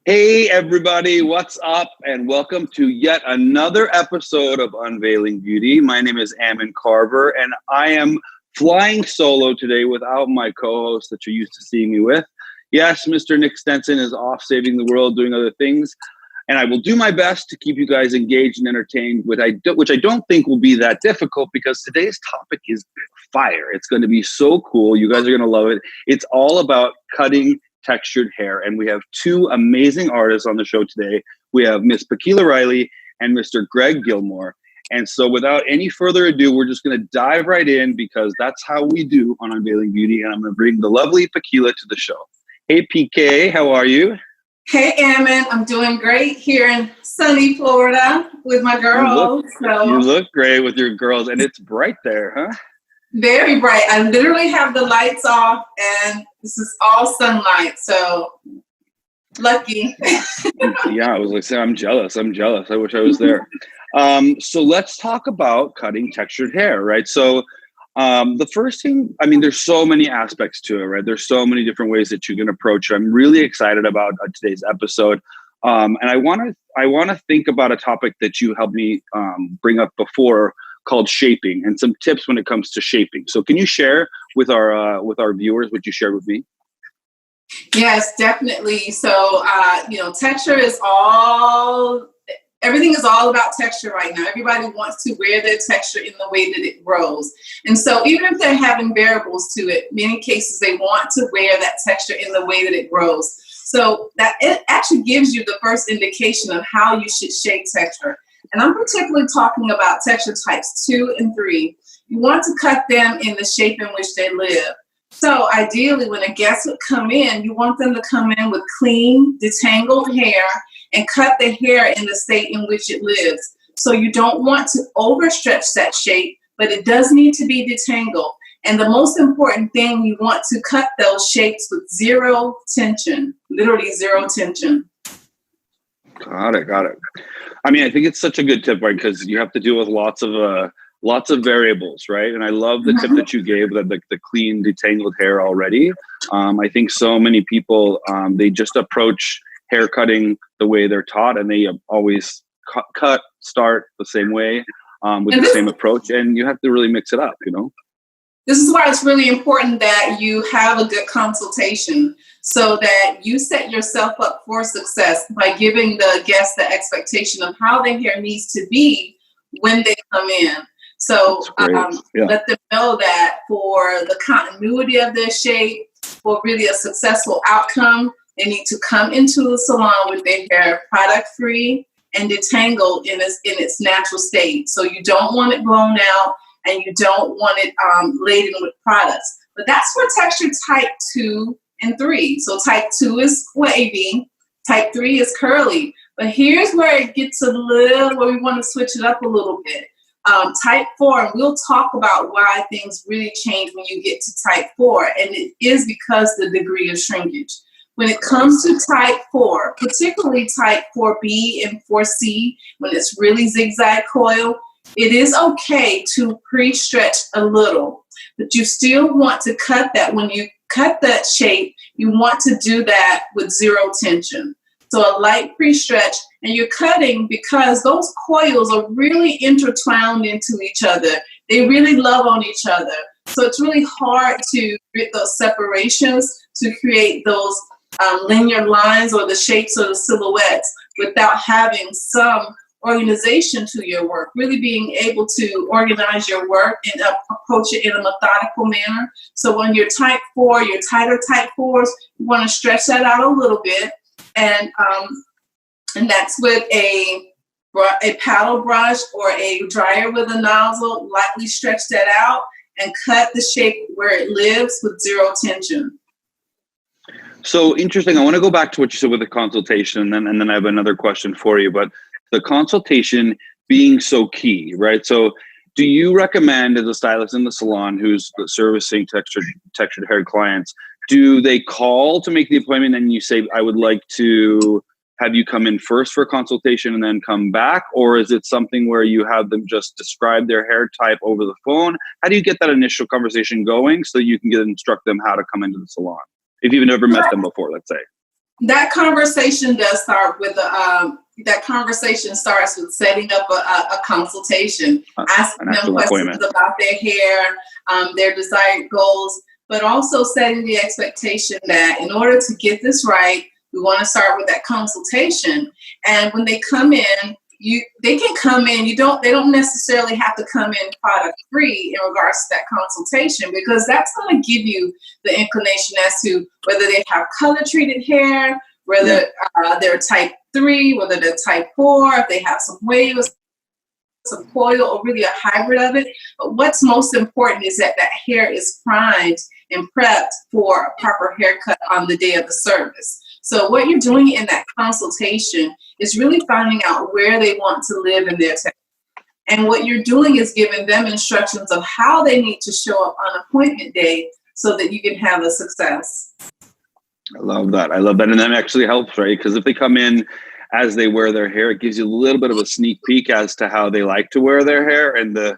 Hey everybody, what's up? And welcome to yet another episode of Unveiling Beauty. My name is Ammon Carver, and I am flying solo today without my co-host that you're used to seeing me with. Yes, Mr. Nick Stenson is off saving the world, doing other things, and I will do my best to keep you guys engaged and entertained, which I don't think will be that difficult because today's topic is fire. It's going to be so cool. You guys are going to love it. It's all about cutting textured hair. And we have two amazing artists on the show today. We have Miss Pekela Riley and Mr. Greg Gilmore. And so without any further ado, we're just going to dive right in because that's how we do on Unveiling Beauty. And I'm going to bring the lovely Pekela to the show. Hey, PK, how are you? Hey, Ammon. I'm doing great here in sunny Florida with my girls. You look great with your girls, and it's bright there, huh? Very bright. I literally have the lights off, and this is all sunlight, so lucky. Yeah, I was like, I'm jealous. I wish I was there. So let's talk about cutting textured hair, right? So the first thing, I mean, there's so many aspects to it, right? There's so many different ways that you can approach it. I'm really excited about today's episode. And I want to think about a topic that you helped me bring up before, called shaping, and some tips when it comes to shaping. So can you share with our viewers what you shared with me? Yes, definitely. So, texture is everything is all about texture right now. Everybody wants to wear their texture in the way that it grows. And so even if they're having variables to it, many cases they want to wear that texture in the way that it grows. So that it actually gives you the first indication of how you should shape texture. And I'm particularly talking about texture types 2 and 3. You want to cut them in the shape in which they live. So ideally, when a guest would come in, you want them to come in with clean, detangled hair and cut the hair in the state in which it lives. So you don't want to overstretch that shape, but it does need to be detangled. And the most important thing, you want to cut those shapes with zero tension, literally zero tension. Got it. I mean, I think it's such a good tip, right? Because you have to deal with lots of variables, right? And I love the tip that you gave, the clean, detangled hair already. I think so many people, they just approach hair cutting the way they're taught, and they always start the same way with the same approach, and you have to really mix it up, you know? This is why it's really important that you have a good consultation so that you set yourself up for success by giving the guest the expectation of how their hair needs to be when they come in. So let them know that for the continuity of their shape, for really a successful outcome, they need to come into the salon with their hair product-free and detangled in its natural state. So you don't want it blown out, and you don't want it laden with products. But that's for texture type 2 and 3. So type 2 is wavy, type 3 is curly. But here's where it gets where we want to switch it up a little bit. Type 4, and we'll talk about why things really change when you get to type 4, and it is because the degree of shrinkage. When it comes to type 4, particularly type 4B and 4C, when it's really zigzag coil, it is okay to pre-stretch a little, but you still want to cut that. When you cut that shape, you want to do that with zero tension. So a light pre-stretch, and you're cutting because those coils are really intertwined into each other. They really love on each other. So it's really hard to get those separations to create those linear lines or the shapes or the silhouettes without having some organization to your work, really being able to organize your work and approach it in a methodical manner. So when you're type 4, your tighter type 4s, you want to stretch that out a little bit, and that's with a paddle brush or a dryer with a nozzle. Lightly stretch that out and cut the shape where it lives with zero tension. So interesting. I want to go back to what you said with the consultation, and then I have another question for you. But the consultation being so key, right? So do you recommend, as a stylist in the salon who's servicing textured hair clients, do they call to make the appointment and you say, I would like to have you come in first for a consultation and then come back? Or is it something where you have them just describe their hair type over the phone? How do you get that initial conversation going so you can instruct them how to come into the salon if you've never met them before, let's say? That conversation does start with that conversation starts with setting up a consultation, asking them questions about their hair, their desired goals, but also setting the expectation that in order to get this right, we want to start with that consultation. And when they come in, they can come in. They don't necessarily have to come in product free in regards to that consultation, because that's going to give you the inclination as to whether they have color treated hair, whether they're type 3, whether they're type 4, if they have some wave, some coil, or really a hybrid of it. But what's most important is that hair is primed and prepped for a proper haircut on the day of the service. So what you're doing in that consultation is really finding out where they want to live in their texture. And what you're doing is giving them instructions of how they need to show up on appointment day so that you can have a success. I love that. And that actually helps, right? Because if they come in as they wear their hair, it gives you a little bit of a sneak peek as to how they like to wear their hair, and the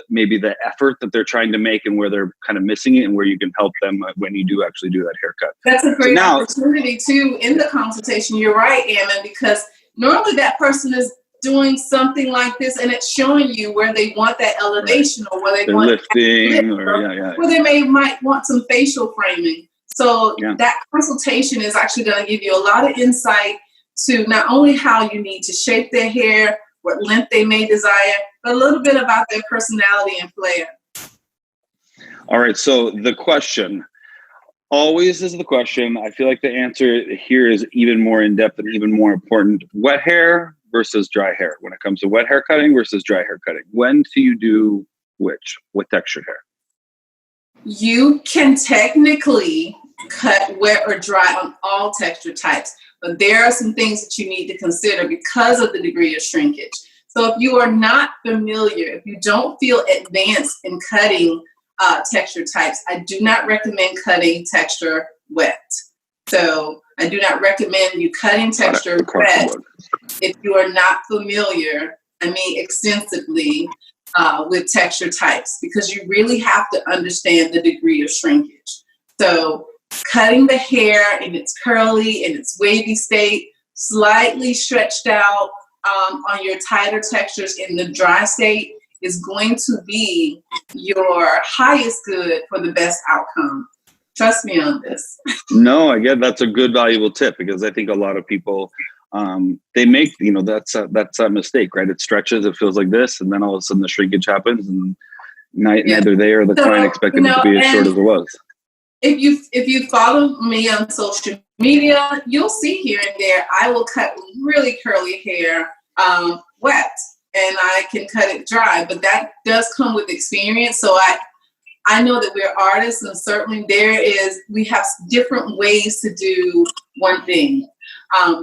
maybe the effort that they're trying to make, and where they're kind of missing it, and where you can help them when you do actually do that haircut. That's a great opportunity too in the consultation. You're right, Ammon, because normally that person is doing something like this, and it's showing you where they want that elevation, or where they want lifting, where they might want some facial framing. So that consultation is actually going to give you a lot of insight to not only how you need to shape their hair, what length they may desire, but a little bit about their personality and flair. All right. So the question always is the question. I feel like the answer here is even more in depth and even more important. Wet hair versus dry hair. When it comes to wet hair cutting versus dry hair cutting, when do you do which? What textured hair? You can technically cut wet or dry on all texture types, but there are some things that you need to consider because of the degree of shrinkage. So if you are not familiar, if you don't feel advanced in cutting texture types, I do not recommend cutting texture wet. So I do not recommend you cutting texture wet if you are not familiar, extensively, with texture types, because you really have to understand the degree of shrinkage. So cutting the hair in its curly, in its wavy state, slightly stretched out on your tighter textures in the dry state is going to be your highest good for the best outcome. Trust me on this. No, I get that's a good valuable tip, because I think a lot of people they make, that's a mistake, right? It stretches, it feels like this, and then all of a sudden the shrinkage happens, and neither they or the client expected it to be as short as it was. If you follow me on social media, you'll see here and there I will cut really curly hair wet, and I can cut it dry, but that does come with experience. So I know that we're artists, and certainly we have different ways to do one thing.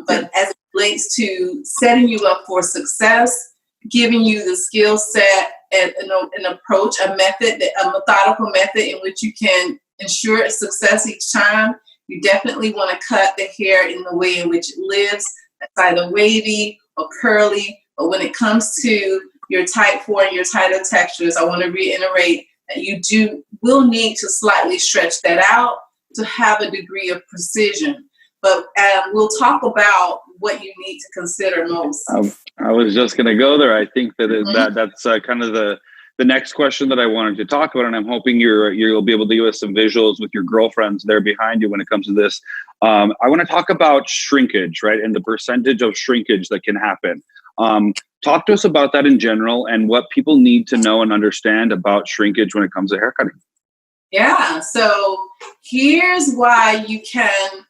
But as it relates to setting you up for success, giving you the skill set and an approach, a methodical method in which you can ensure success each time, you definitely want to cut the hair in the way in which it lives. That's either wavy or curly. But when it comes to your type 4 and your tighter textures, I want to reiterate that you will need to slightly stretch that out to have a degree of precision. But we'll talk about what you need to consider most. I was just going to go there. I think that's kind of the next question that I wanted to talk about, and I'm hoping you'll be able to give us some visuals with your girlfriends there behind you when it comes to this. I want to talk about shrinkage, right, and the percentage of shrinkage that can happen. Talk to us about that in general, and what people need to know and understand about shrinkage when it comes to haircutting. Yeah, so here's why you can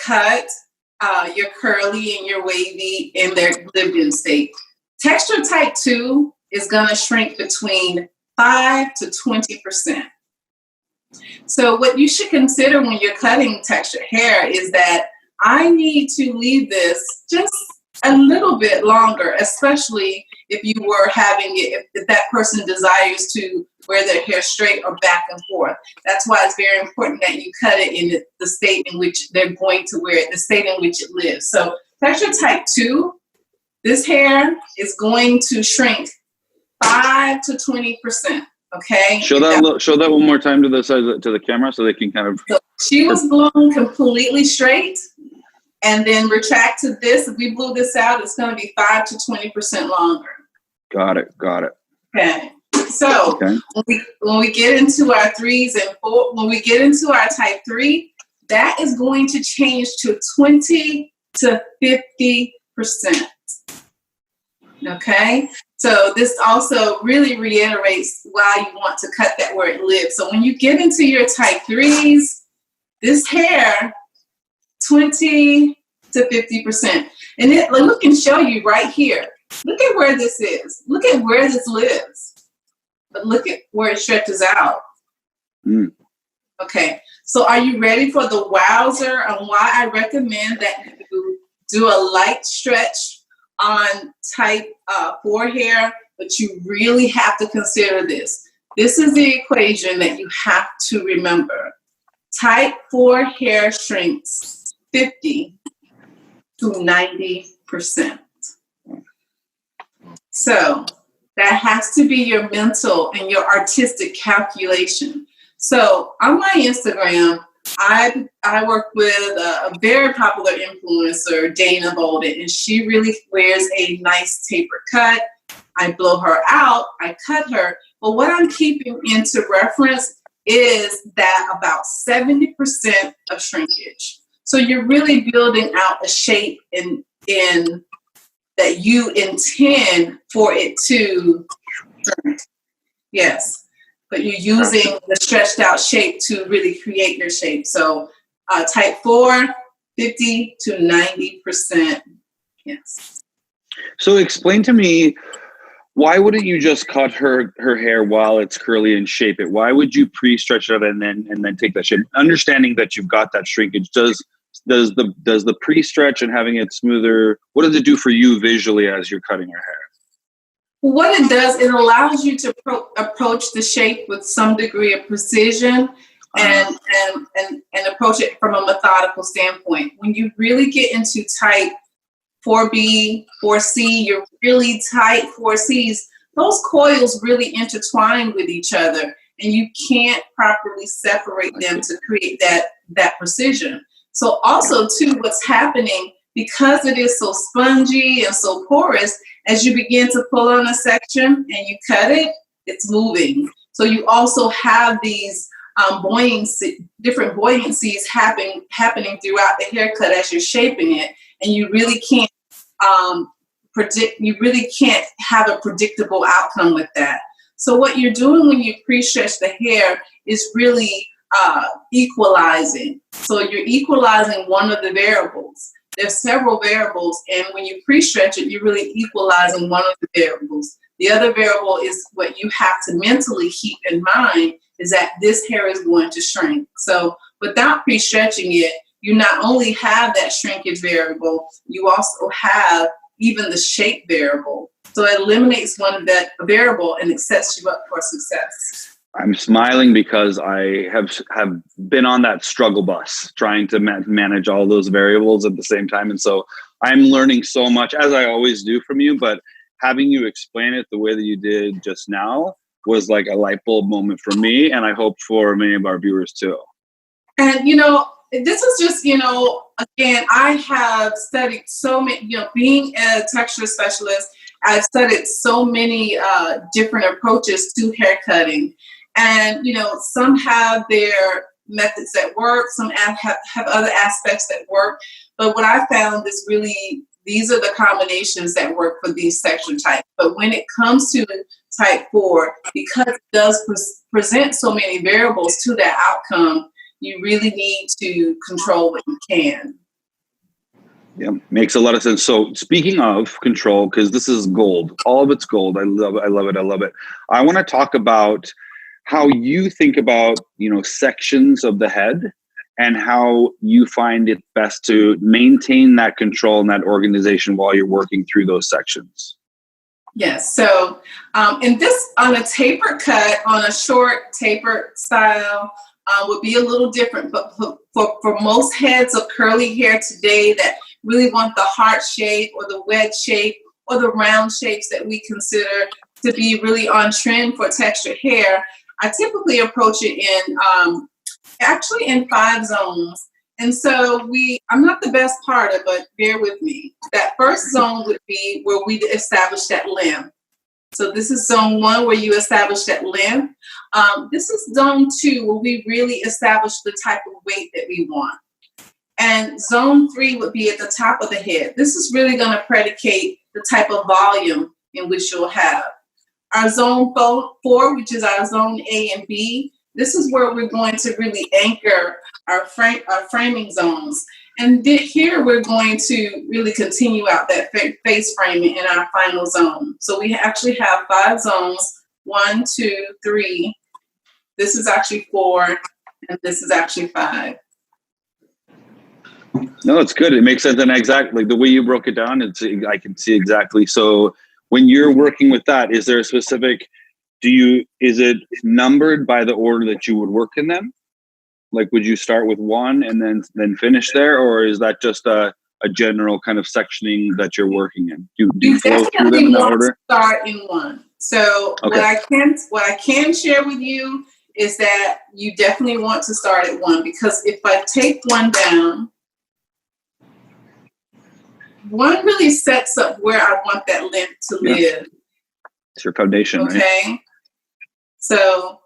cut your curly and your wavy in their lived-in state. Texture type 2 is going to shrink between 5 to 20%. So what you should consider when you're cutting textured hair is that I need to leave this just a little bit longer, especially if you were having it, if that person desires to wear their hair straight or back and forth. That's why it's very important that you cut it in the state in which they're going to wear it, the state in which it lives. So texture type 2, this hair is going to shrink 5 to 20%. Okay. Show that one more time to the camera so they can kind of. So she was blown completely straight. And then retract to this. If we blew this out, it's going to be 5 to 20% longer. Got it. Okay. So when we get into our 3s and 4, when we get into our type 3, that is going to change to 20 to 50%. Okay. So this also really reiterates why you want to cut that where it lives. So when you get into your type 3s, this hair, 20 to 50%. And look and show you right here. Look at where this is. Look at where this lives. But look at where it stretches out. Okay. So are you ready for the wowzer on why I recommend that you do a light stretch on type 4 hair, but you really have to consider this. This is the equation that you have to remember. Type 4 hair shrinks 50 to 90%. So that has to be your mental and your artistic calculation. So on my Instagram, I work with a very popular influencer, Dana Bolden, and she really wears a nice tapered cut. I blow her out, I cut her. But what I'm keeping into reference is that about 70% of shrinkage. So you're really building out a shape in that you intend for it to shrink. Yes. But you're using the stretched out shape to really create your shape. So type 4, 50 to 90%. Yes. So explain to me, why wouldn't you just cut her hair while it's curly and shape it? Why would you pre-stretch it and then take that shape? Understanding that you've got that shrinkage, does the pre-stretch and having it smoother, what does it do for you visually as you're cutting your hair? What it does, it allows you to approach the shape with some degree of precision and approach it from a methodical standpoint. When you really get into type 4B, 4C, your really tight 4Cs, those coils really intertwine with each other, and you can't properly separate them to create that precision. So also, too, what's happening, because it is so spongy and so porous, as you begin to pull on a section and you cut it, it's moving. So you also have these different buoyancies happening throughout the haircut as you're shaping it, and you really can't predict. You really can't have a predictable outcome with that. So what you're doing when you pre-stretch the hair is really equalizing. So you're equalizing one of the variables. There's several variables, and when you pre-stretch it, you're really equalizing one of the variables. The other variable is what you have to mentally keep in mind is that this hair is going to shrink. So without pre-stretching it, you not only have that shrinkage variable, you also have even the shape variable. So it eliminates one of that variable and it sets you up for success. I'm smiling because I have been on that struggle bus trying to manage all those variables at the same time. And so I'm learning so much, as I always do from you, but having you explain it the way that you did just now was like a light bulb moment for me. And I hope for many of our viewers too. And, this is just, again, I have studied so many, being a texture specialist, I've studied so many different approaches to hair cutting. And, some have their methods that work, some have other aspects that work. But what I found is really, these are the combinations that work for these section types. But when it comes to type 4, because it does present so many variables to that outcome, you really need to control what you can. Yeah, makes a lot of sense. So speaking of control, because this is gold, all of it's gold. I love it. I love it. I love it. I want to talk about how you think about, sections of the head and how you find it best to maintain that control and that organization while you're working through those sections. Yes. So on a tapered cut, on a short tapered style, would be a little different. But for most heads of curly hair today that really want the heart shape or the wedge shape or the round shapes that we consider to be really on trend for textured hair, I typically approach it in 5 zones. And so I'm not the best parter, but bear with me. That first zone would be where we establish that limb. So this is zone 1 where you establish that limb. This is zone 2 where we really establish the type of weight that we want. And zone 3 would be at the top of the head. This is really going to predicate the type of volume in which you'll have. Our zone 4, which is our zone A and B, this is where we're going to really anchor our framing zones. And here we're going to really continue out that face framing in our final zone. So we actually have 5 zones, 1, 2, 3. This is actually 4, and this is actually 5. No, it's good. It makes sense. And exactly the way you broke it down, I can see exactly. So when you're working with that, is there a specific, is it numbered by the order that you would work in them? Like, would you start with 1 and then finish there? Or is that just a general kind of sectioning that you're working in? Do you flow through them in that order? Start in 1. So okay. What I can share with you is that you definitely want to start at 1, because if I take 1 down, 1 really sets up where I want that limb to live. It's your foundation, okay? Right? So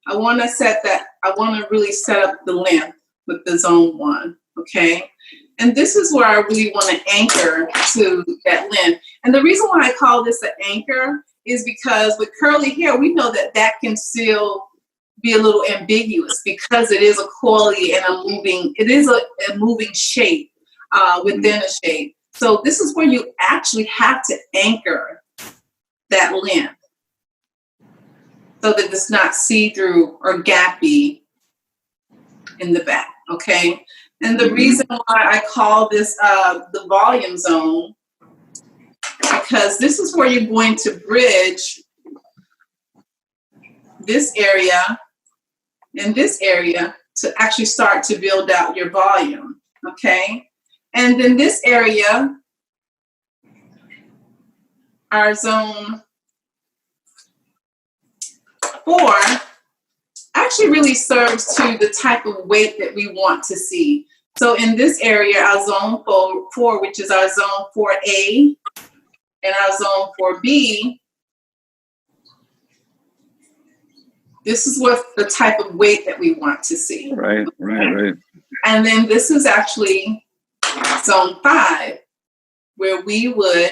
I want to really set up the limb with the zone 1, okay? And this is where I really want to anchor to that limb. And the reason why I call this an anchor is because with curly hair, we know that can still be a little ambiguous, because it is a coily and a moving shape within a shape. So this is where you actually have to anchor that limb so that it's not see-through or gappy in the back, okay? And the reason why I call this the volume zone, because this is where you're going to bridge this area and this area to actually start to build out your volume, okay? And then this area, our zone 4, actually really serves to the type of weight that we want to see. So in this area, our zone 4, which is our zone 4A, and our zone 4B, this is what the type of weight that we want to see. Right. And then this is actually zone 5, where we would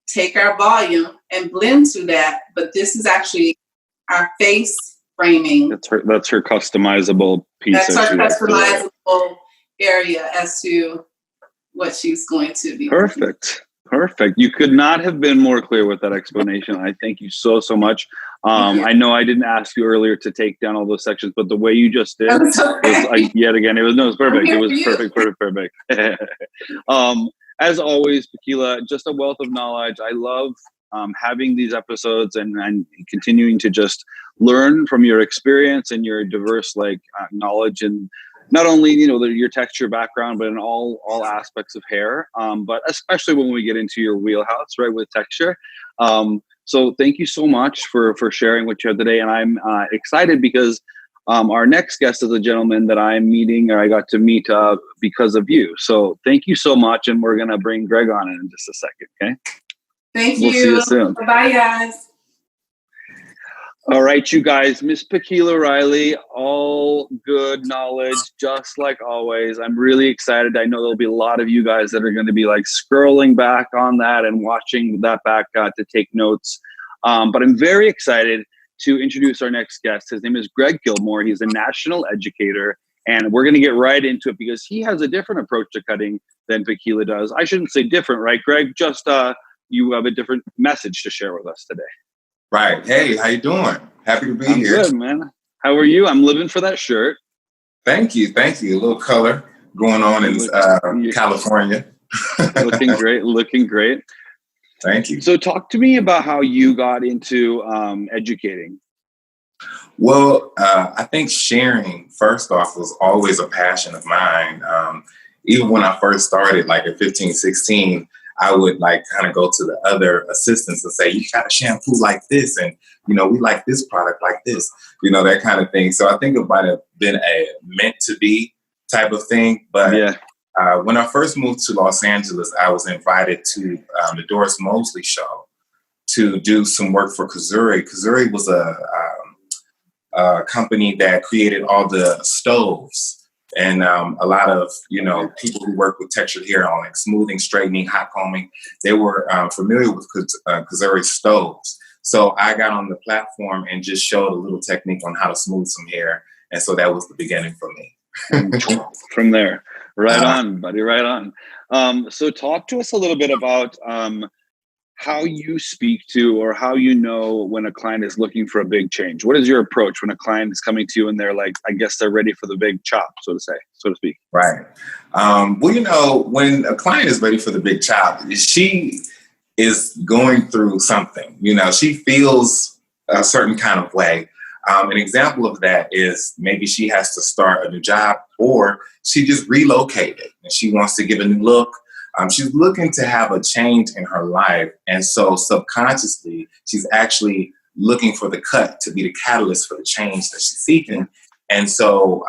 take our volume and blend to that, but this is actually our face framing. That's her customizable piece. That's her customizable area as to what she's going to be. Perfect. You could not have been more clear with that explanation. I thank you so much. I know I didn't ask you earlier to take down all those sections, but the way you just did was yet again, it was perfect. It was perfect. As always, Pekela, just a wealth of knowledge. I love having these episodes and continuing to just learn from your experience and your diverse knowledge, and not only your texture background, but in all aspects of hair, but especially when we get into your wheelhouse, right, with texture. So thank you so much for sharing what you have today, and I'm excited because our next guest is a gentleman that I'm meeting, or I got to meet because of you. So thank you so much, and we're gonna bring Greg on in just a second, okay? Thank you. We'll see you soon. Bye, guys. All right, you guys, Miss Pekela Riley, all good knowledge, just like always. I'm really excited. I know there'll be a lot of you guys that are going to be scrolling back on that and watching that back to take notes. But I'm very excited to introduce our next guest. His name is Greg Gilmore. He's a national educator, and we're going to get right into it because he has a different approach to cutting than Pekela does. I shouldn't say different, right, Greg? Just you have a different message to share with us today. Right. Hey, how you doing? Happy to be here. Good, man. How are you? I'm living for that shirt. Thank you. A little color going on in California. Looking great. Thank you. So talk to me about how you got into educating. Well, I think sharing, first off, was always a passion of mine. Even when I first started, at 15, 16, I would kind of go to the other assistants and say, you got a shampoo like this. And, we like this product like this, that kind of thing. So I think it might have been meant to be type of thing. But yeah. When I first moved to Los Angeles, I was invited to the Doris Mosley show to do some work for Kazuri. Kazuri was a company that created all the stoves. And a lot of, people who work with textured hair on like smoothing, straightening, hot combing, they were familiar with Kazuri stoves. So I got on the platform and just showed a little technique on how to smooth some hair. And so that was the beginning for me. From there. Right on, buddy. Right on. So talk to us a little bit about how you speak to, or how you know when a client is looking for a big change. What is your approach when a client is coming to you and they're like, I guess they're ready for the big chop, so to speak? Right. Well, when a client is ready for the big chop, she is going through something. She feels a certain kind of way. An example of that is maybe she has to start a new job, or she just relocated and she wants to give a new look. She's looking to have a change in her life. And so subconsciously, she's actually looking for the cut to be the catalyst for the change that she's seeking. And so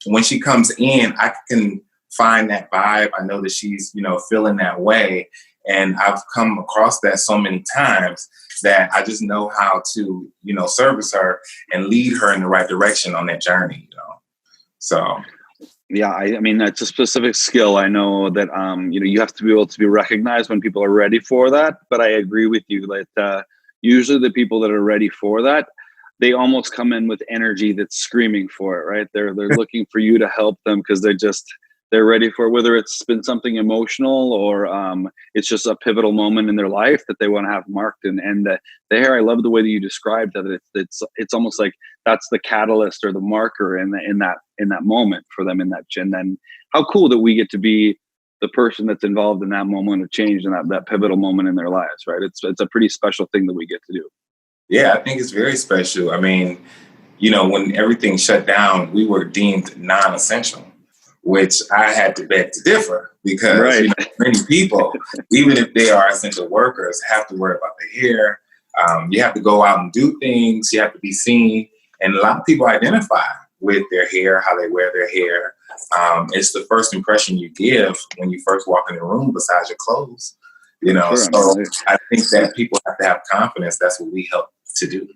when she comes in, I can find that vibe. I know that she's, feeling that way. And I've come across that so many times that I just know how to, service her and lead her in the right direction on that journey, So. Yeah, I mean, that's a specific skill. I know that, you have to be able to be recognized when people are ready for that. But I agree with you that usually the people that are ready for that, they almost come in with energy that's screaming for it, right? They're looking for you to help them because they're ready for it, whether it's been something emotional or it's just a pivotal moment in their life that they want to have marked. And the hair, I love the way that you described that. It's almost like that's the catalyst or the marker in that moment for them. And then how cool that we get to be the person that's involved in that moment of change and that pivotal moment in their lives, right? It's a pretty special thing that we get to do. Yeah, I think it's very special. I mean, when everything shut down, we were deemed non-essential, which I had to beg to differ because right. Many people, even if they are essential workers, have to worry about their hair. You have to go out and do things. You have to be seen. And a lot of people identify with their hair, how they wear their hair. It's the first impression you give when you first walk in the room besides your clothes. Sure, so I think that people have to have confidence. That's what we help to do.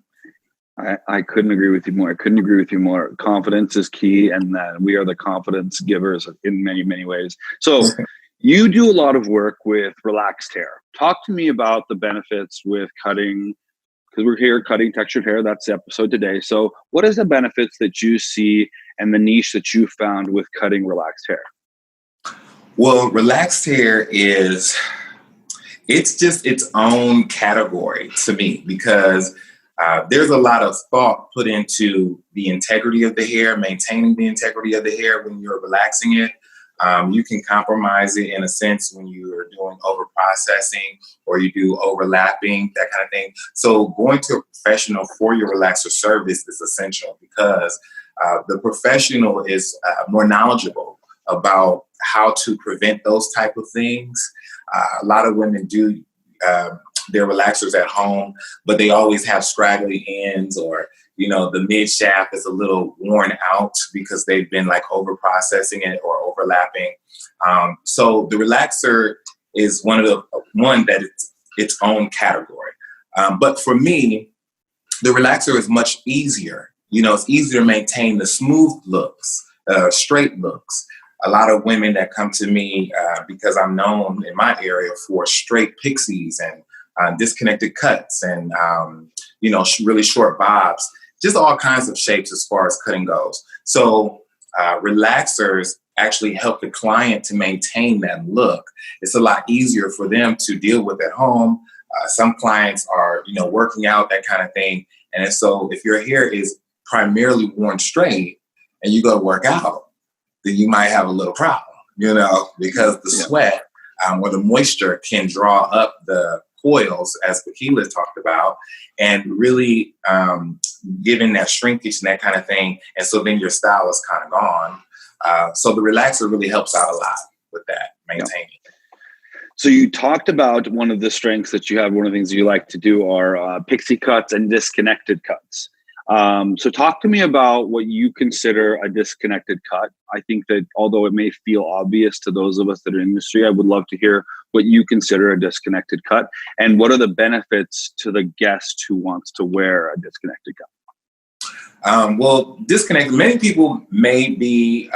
I couldn't agree with you more. Confidence is key, and we are the confidence givers in many, many ways. So you do a lot of work with relaxed hair. Talk to me about the benefits with cutting, because we're here cutting textured hair. That's the episode today. So what is the benefits that you see and the niche that you found with cutting relaxed hair? Well, relaxed hair it's just its own category to me because there's a lot of thought put into the integrity of the hair, maintaining the integrity of the hair when you're relaxing it. You can compromise it in a sense when you're doing over processing or you do overlapping, that kind of thing. So going to a professional for your relaxer service is essential because the professional is more knowledgeable about how to prevent those type of things. A lot of women do their relaxers at home, but they always have scraggly ends or, the mid shaft is a little worn out because they've been like over processing it or overlapping. So the relaxer is one that it's its own category. But for me, the relaxer is much easier. It's easier to maintain the smooth looks, straight looks. A lot of women that come to me because I'm known in my area for straight pixies and disconnected cuts and, really short bobs, just all kinds of shapes as far as cutting goes. So relaxers actually help the client to maintain that look. It's a lot easier for them to deal with at home. Some clients are, working out, that kind of thing. And so if your hair is primarily worn straight and you go to work out, then you might have a little problem, because the sweat or the moisture can draw up the coils, as Pekela talked about, and really giving that shrinkage and that kind of thing. And so then your style is kind of gone. So the relaxer really helps out a lot with that, maintaining. So you talked about one of the strengths that you have, one of the things you like to do are pixie cuts and disconnected cuts. So talk to me about what you consider a disconnected cut. I think that although it may feel obvious to those of us that are in the industry, I would love to hear what you consider a disconnected cut and what are the benefits to the guest who wants to wear a disconnected cut. Well, disconnected, many people may be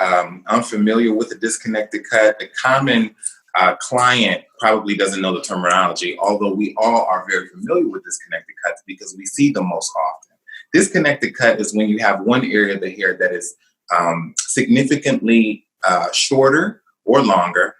unfamiliar with the disconnected cut. The common client probably doesn't know the terminology, although we all are very familiar with disconnected cuts because we see them most often. Disconnected cut is when you have one area of the hair that is significantly shorter or longer.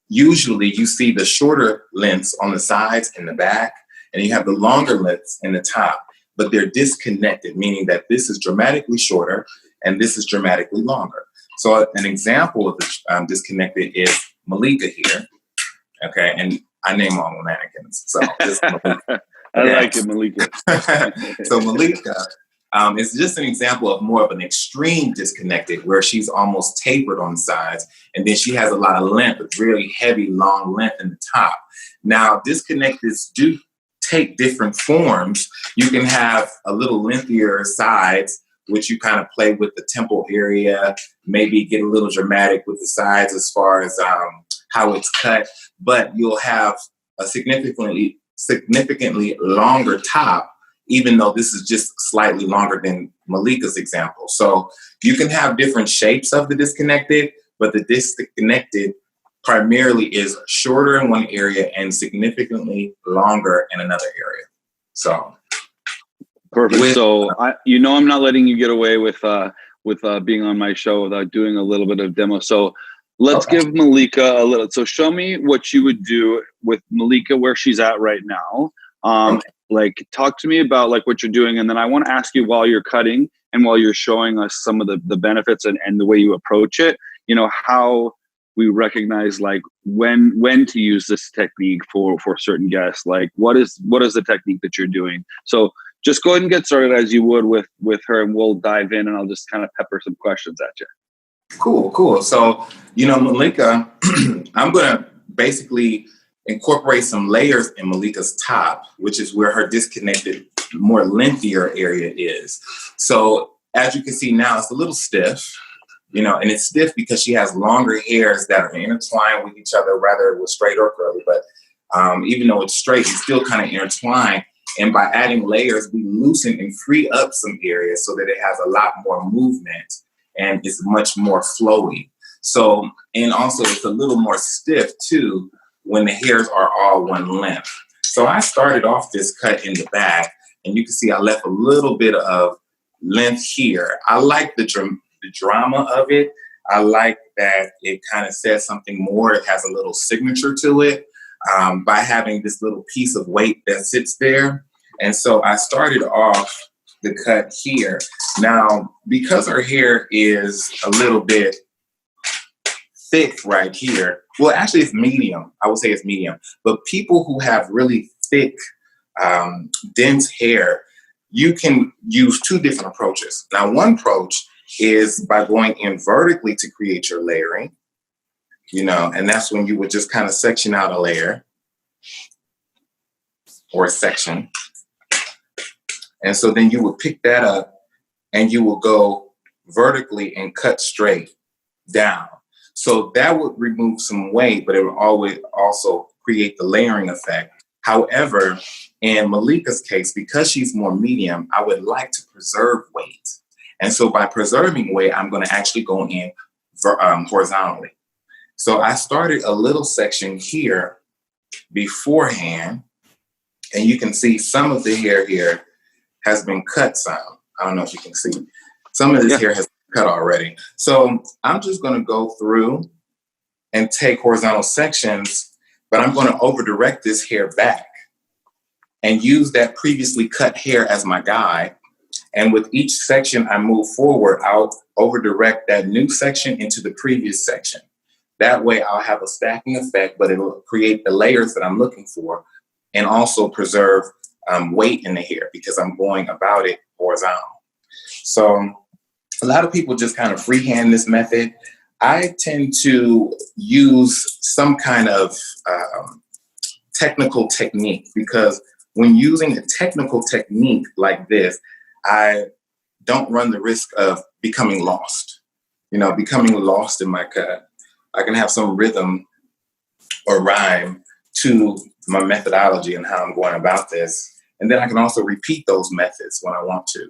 Usually you see the shorter lengths on the sides and the back, and you have the longer lengths in the top. But they're disconnected, meaning that this is dramatically shorter and this is dramatically longer. So an example of the disconnected is Malika here. Okay, and I name all my mannequins. So this is Malika. I like it, Malika. So Malika is just an example of more of an extreme disconnected where she's almost tapered on the sides. And then she has a lot of length, a really heavy, long length in the top. Now, disconnecteds do take different forms. You can have a little lengthier sides, which you kind of play with the temple area, maybe get a little dramatic with the sides as far as how it's cut, but you'll have a significantly longer top, even though this is just slightly longer than Malika's example. So you can have different shapes of the disconnected, but the disconnected primarily is shorter in one area and significantly longer in another area. So perfect. I'm not letting you get away with being on my show without doing a little bit of demo. So let's give Malika a little. So show me what you would do with Malika where she's at right now. Like talk to me about like what you're doing, and then I want to ask you while you're cutting and while you're showing us some of the benefits and the way you approach it. You know how we recognize like when to use this technique for certain guests. Like what is the technique that you're doing? So just go ahead and get started as you would with her, and we'll dive in, and I'll just kind of pepper some questions at you. Cool. So, Malika, I'm going to basically incorporate some layers in Malika's top, which is where her disconnected, more lengthier area is. So as you can see now, it's a little stiff. And it's stiff because she has longer hairs that are intertwined with each other, whether it was straight or curly. But even though it's straight, it's still kind of intertwined. And by adding layers, we loosen and free up some areas so that it has a lot more movement and it's much more flowy. So, and also it's a little more stiff too when the hairs are all one length. So I started off this cut in the back, and you can see I left a little bit of length here. I like the drama of it. I like that it kind of says something more. It has a little signature to it by having this little piece of weight that sits there. And so I started off the cut here. Now, because her hair is a little bit thick right here, well, actually it's medium. I would say it's medium. But people who have really thick, dense hair, you can use two different approaches. Now, one approach is by going in vertically to create your layering, and that's when you would just kind of section out a layer or a section. And so then you would pick that up and you will go vertically and cut straight down. So that would remove some weight, but it would always also create the layering effect. However, in Malika's case, because she's more medium, I would like to preserve weight. And so by preserving weight, I'm going to actually go in horizontally. So I started a little section here beforehand, and you can see some of the hair here has been cut some. I don't know if you can see. Some of this hair has been cut already. So I'm just going to go through and take horizontal sections, but I'm going to over direct this hair back and use that previously cut hair as my guide. And with each section I move forward, I'll over direct that new section into the previous section. That way I'll have a stacking effect, but it'll create the layers that I'm looking for and also preserve weight in the hair because I'm going about it horizontal. So a lot of people just kind of freehand this method. I tend to use some kind of technical technique because when using a technical technique like this, I don't run the risk of becoming lost, becoming lost in my cut. I can have some rhythm or rhyme to my methodology and how I'm going about this. And then I can also repeat those methods when I want to.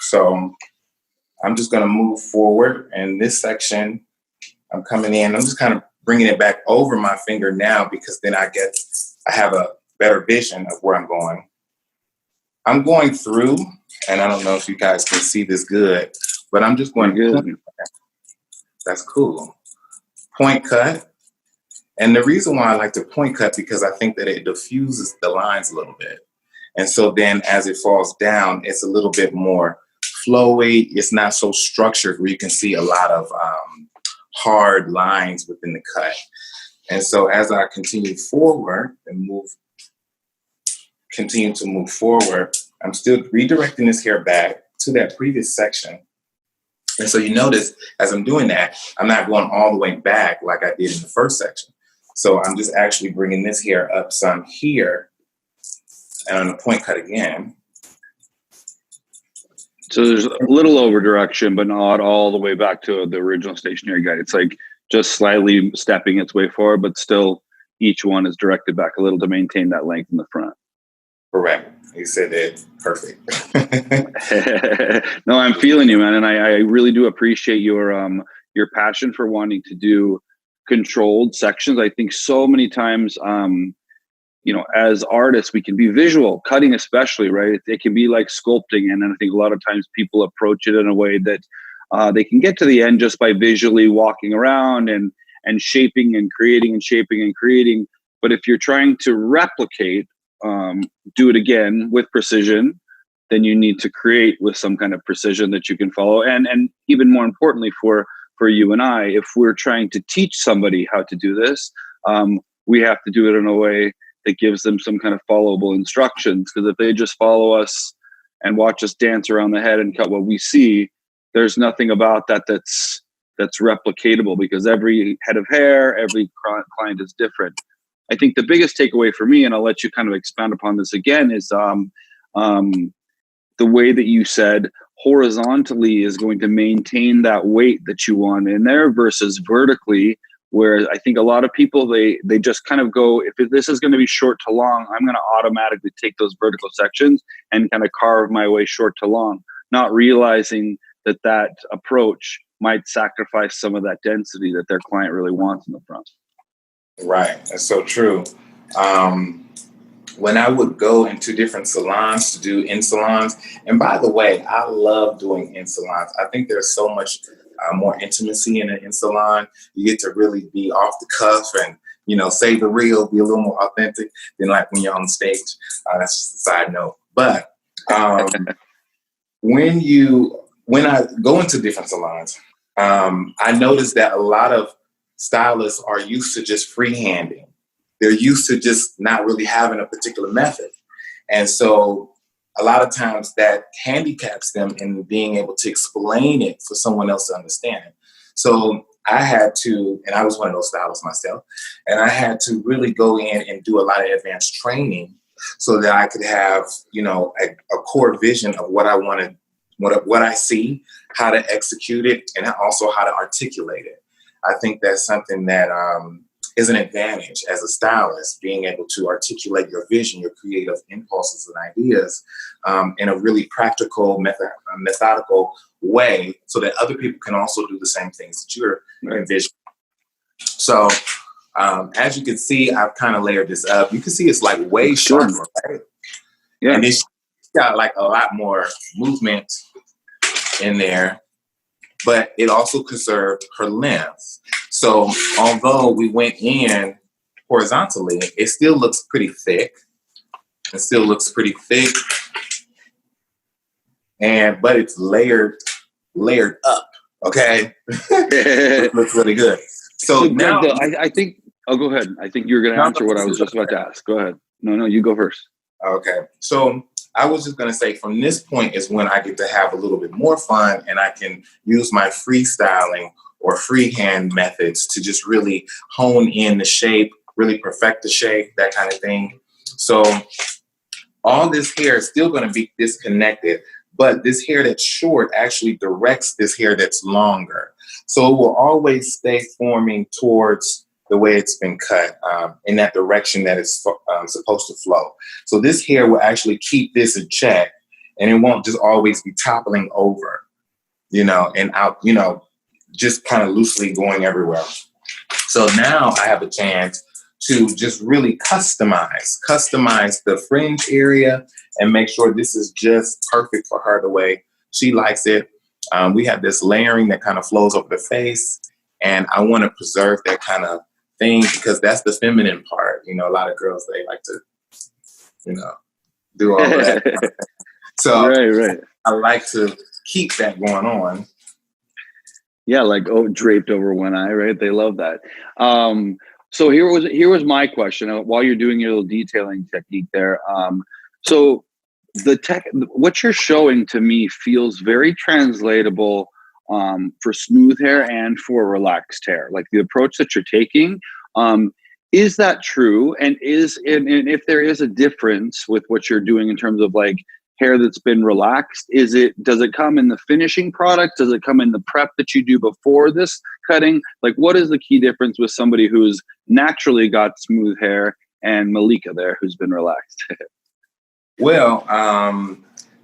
So I'm just going to move forward. And this section, I'm coming in. I'm just kind of bringing it back over my finger now, because then I have a better vision of where I'm going. I'm going through, and I don't know if you guys can see this good, but I'm just going good. That's cool. Point cut. And the reason why I like to point cut, because I think that it diffuses the lines a little bit. And so then as it falls down, it's a little bit more flowy. It's not so structured where you can see a lot of hard lines within the cut. And so as I continue forward and continue to move forward, I'm still redirecting this hair back to that previous section. And so you notice as I'm doing that, I'm not going all the way back like I did in the first section. So I'm just actually bringing this hair up some here, and I'm going to point cut again. So there's a little over direction, but not all the way back to the original stationary guide. It's like just slightly stepping its way forward, but still each one is directed back a little to maintain that length in the front. Correct. You said it perfect. No, I'm feeling you, man. And I really do appreciate your passion for wanting to do controlled sections. I think so many times, as artists, we can be visual, cutting especially, right? It can be like sculpting. And I think a lot of times people approach it in a way that they can get to the end just by visually walking around and shaping and creating and shaping and creating. But if you're trying to replicate, do it again with precision, then you need to create with some kind of precision that you can follow. And even more importantly for you and I, if we're trying to teach somebody how to do this, we have to do it in a way that gives them some kind of followable instructions. Because if they just follow us and watch us dance around the head and cut what we see, there's nothing about that's replicatable, because every head of hair, every client is different. I think the biggest takeaway for me, and I'll let you kind of expand upon this again, is the way that you said horizontally is going to maintain that weight that you want in there versus vertically, where I think a lot of people, they just kind of go, if this is going to be short to long, I'm going to automatically take those vertical sections and kind of carve my way short to long, not realizing that approach might sacrifice some of that density that their client really wants in the front. Right. That's so true. When I would go into different salons to do in salons, and by the way, I love doing in salons. I think there's so much more intimacy in an in salon. You get to really be off the cuff and, say the real, be a little more authentic than like when you're on stage. That's just a side note. But when I go into different salons, I notice that a lot of stylists are used to just freehanding. They're used to just not really having a particular method. And so a lot of times that handicaps them in being able to explain it for someone else to understand it. So I had to, and I was one of those stylists myself, and I had to really go in and do a lot of advanced training so that I could have, a core vision of what I wanted, what I see, how to execute it, and also how to articulate it. I think that's something that is an advantage as a stylist, being able to articulate your vision, your creative impulses and ideas in a really practical, methodical way, so that other people can also do the same things that you're envisioning. So as you can see, I've kind of layered this up. You can see it's like way sharper, right? Yeah. And it's got like a lot more movement in there, but it also conserved her length. So although we went in horizontally, it still looks pretty thick. But it's layered up. Okay. It looks really good. So now I think, go ahead. I think you're going to answer what I was just about to ask. Go ahead. No, you go first. Okay. So I was just going to say, from this point is when I get to have a little bit more fun, and I can use my freestyling or freehand methods to just really hone in the shape, really perfect the shape, that kind of thing. So all this hair is still going to be disconnected, but this hair that's short actually directs this hair that's longer. So it will always stay forming towards the way it's been cut, in that direction that it's supposed to flow. So this hair will actually keep this in check, and it won't just always be toppling over, and out, just kind of loosely going everywhere. So now I have a chance to just really customize the fringe area and make sure this is just perfect for her the way she likes it. We have this layering that kind of flows over the face, and I want to preserve that kind of thing because that's the feminine part. A lot of girls, they like to, do all of that. So right. I like to keep that going on. Yeah, like draped over one eye, right? They love that. So here was my question while you're doing your little detailing technique there. So what you're showing to me feels very translatable for smooth hair and for relaxed hair. Like the approach that you're taking, is that true? And if there is a difference with what you're doing in terms of like hair that's been relaxed, does it come in the finishing product? Does it come in the prep that you do before this cutting? Like, what is the key difference with somebody who's naturally got smooth hair and Malika there who's been relaxed? Well,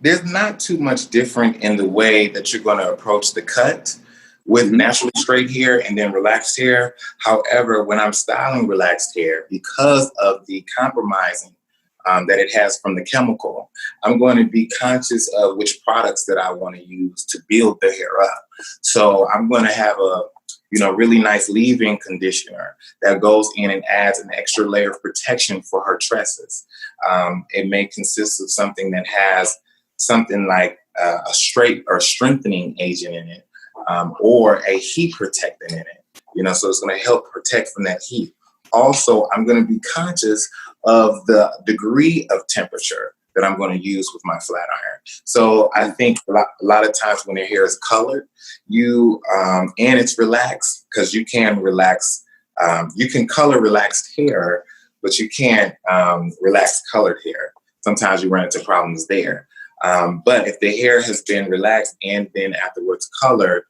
there's not too much different in the way that you're going to approach the cut with naturally straight hair and then relaxed hair. However, when I'm styling relaxed hair, because of the compromising that it has from the chemical, I'm going to be conscious of which products that I want to use to build the hair up. So I'm going to have a really nice leave-in conditioner that goes in and adds an extra layer of protection for her tresses. It may consist of something that has something like a straight or strengthening agent in it, or a heat protectant in it. So it's going to help protect from that heat. Also, I'm going to be conscious of the degree of temperature that I'm going to use with my flat iron. So I think a lot of times when your hair is colored, and it's relaxed, because you can relax, you can color relaxed hair, but you can't relax colored hair. Sometimes you run into problems there. But if the hair has been relaxed and then afterwards colored,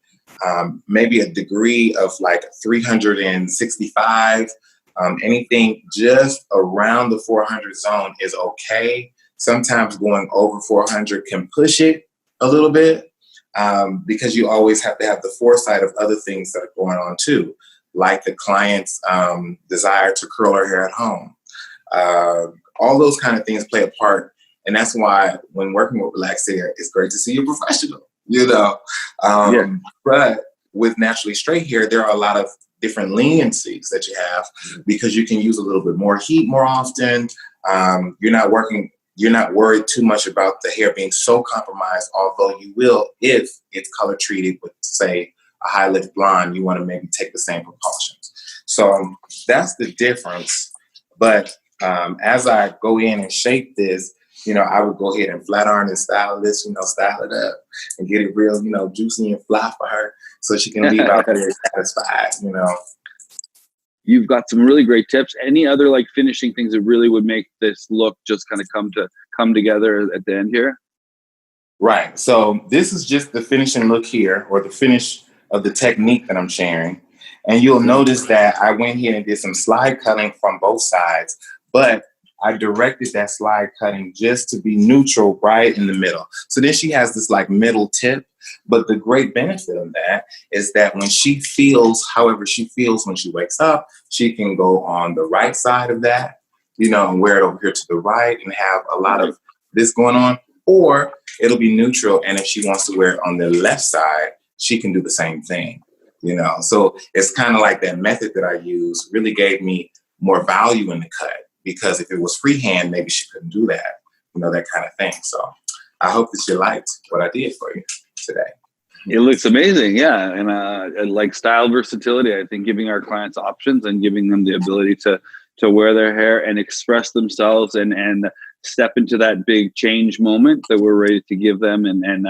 maybe a degree of like 365, anything just around the 400 zone is okay. Sometimes going over 400 can push it a little bit, because you always have to have the foresight of other things that are going on too, like the client's desire to curl her hair at home. All those kind of things play a part. And that's why when working with relaxed hair, it's great to see a professional, But with naturally straight hair, there are a lot of different leniencies that you have because you can use a little bit more heat more often. You're not worried too much about the hair being so compromised, although you will if it's color treated with, say, a high lift blonde. You want to maybe take the same precautions. So that's the difference. But as I go in and shape this, I would go ahead and flat iron and style this, style it up and get it real, juicy and fly for her so she can leave out there satisfied, You've got some really great tips. Any other like finishing things that really would make this look just kind of come together at the end here? Right. So this is just the finishing look here, or the finish of the technique that I'm sharing. And you'll notice that I went here and did some slide cutting from both sides, but I directed that slide cutting just to be neutral right in the middle. So then she has this like middle tip, but the great benefit of that is that when she feels, however she feels when she wakes up, she can go on the right side of that, and wear it over here to the right and have a lot of this going on, or it'll be neutral. And if she wants to wear it on the left side, she can do the same thing, So it's kind of like that method that I use really gave me more value in the cut. Because if it was freehand, maybe she couldn't do that, that kind of thing. So I hope that you liked what I did for you today. It looks amazing. Yeah. And like style versatility, I think giving our clients options and giving them the ability to wear their hair and express themselves and step into that big change moment that we're ready to give them. And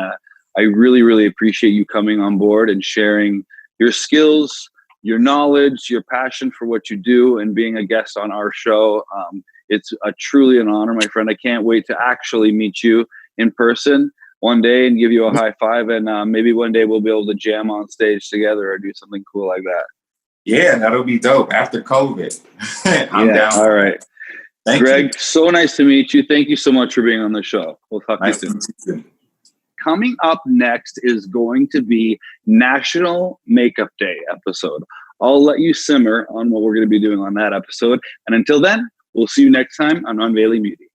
I really, really appreciate you coming on board and sharing your skills, your knowledge, your passion for what you do, and being a guest on our show. It's truly an honor, my friend. I can't wait to actually meet you in person. one day and give you a high five, and maybe one day we'll be able to jam on stage together or do something cool like that. Yeah, that'll be dope after COVID. I'm down. All right. Thank Greg, you. so nice to meet you. Thank you so much for being on the show. We'll talk to you soon. Coming up next is going to be National Makeup Day episode. I'll let you simmer on what we're going to be doing on that episode. And until then, we'll see you next time on Unveiling Beauty.